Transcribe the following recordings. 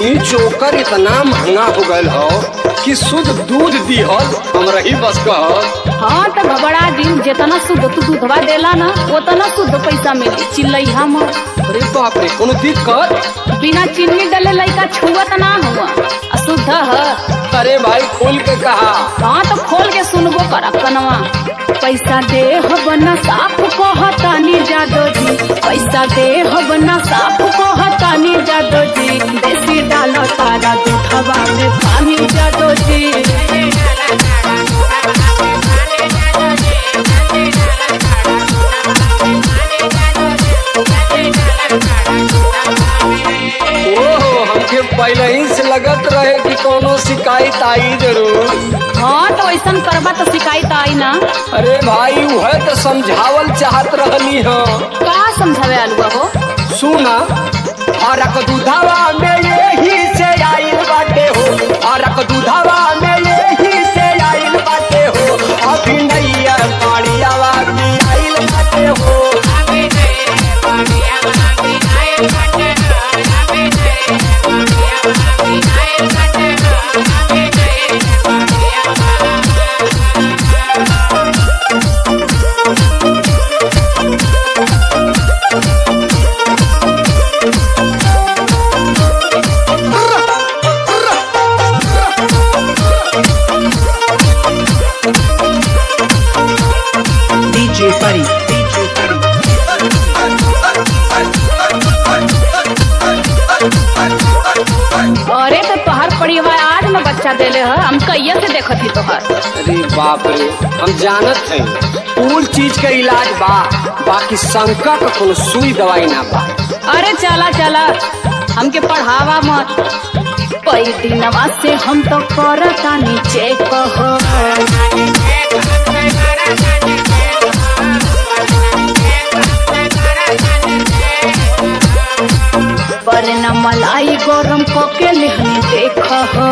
ई चोकर इतना महंगा हो गयल हो कि शुद्ध दूध दिहल हमरा ही बस कह। हाँ तो घबरा दिन जितना शुद्ध तू दूधवा देला ना उतना शुद्ध पैसा मिली चिल्लैया में। अरे बाप रे, कोनो दिक्कत? बिना चीनी डले लइका छुअत ना हुआ अशुद्ध है। अरे भाई खोल के कहा। हाँ तो खोल के सुनबो कर कनवा। पैसा दे बना साफ कहतानी जादो जी, पैसा दे बना साफ कहतानी जादो जी, देसी डालो तारा दूधवा में पानी जादो जी। हमके पहले ही से लगत रहे कि कोनो शिकायत आई जरूर। हाँ तो ऐसा करबा तो शिकायत आई ना। अरे भाई वह तो समझावल चाहत रहनी हो। का समझावे आलुआ हो? सुना, अरक दूधवा में यही से आइल बाटे हो, अरक दूधवा में यही से आइल बाटे हो, अभी नैया पाड़ियावा की आइल बाटे हो। अरे तो तोहार परिवार आज में बच्चा देले है, हम कहिए से देखत ही तोहार। अरे बाप रे, हम जानत हैं कुल चीज का इलाज बा, बाकी शंका का कोनो सुई दवाई ना बा। अरे चला चला हमके पढ़ावा मत। कई दिनवा से हम तो करता नीचे कहो, पर न मलाई गरम कके लेहनी देख हो।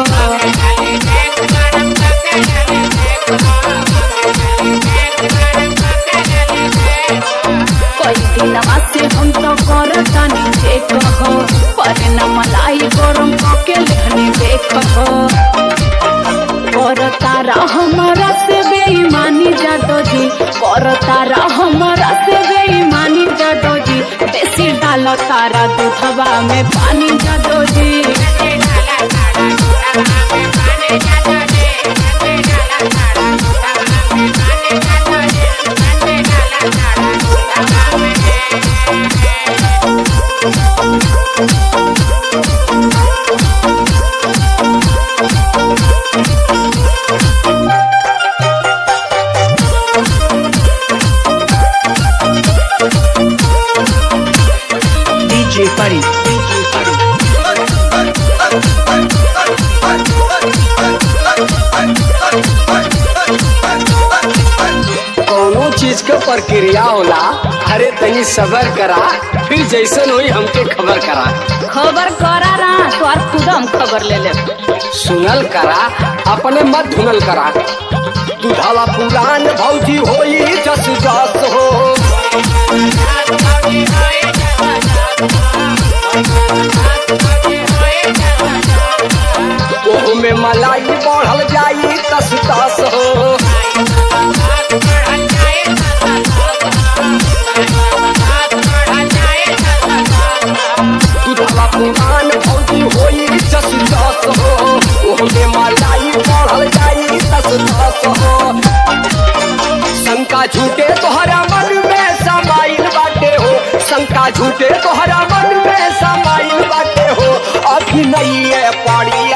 कई दिनवा से हम तो करता नीचे कहो, पर न मलाई गरम कके लेहनी देख हो। करता रहा हमारा से बेईमानी जादो जी, करता रहा हमारा से बेईमानी जादो जी, देसी डालो तारा दूधवा में पानी जादो जी। कोनो चीज का प्रक्रिया होला, अरे तनी सबर करा, फिर जैसन होई हमके खबर करा। खबर करा रहा तो आज खुद हम खबर ले ले। सुनल करा, अपने मत धुनल करा। दूधवा पुरान भौजी होई जस जस हो, ओहू में मलाई बढ़ल जाई तस तस हो। दूधवा पुरान भौजी होई जस जस हो, ओहू में मलाई बढ़ल जाई तस तस हो। शंका झूठे तोहरा मन में समाइल बाटे हो, शंका झूठे तोहरा मन में समाइल बाटे हो, अभी नहीं है पड़ी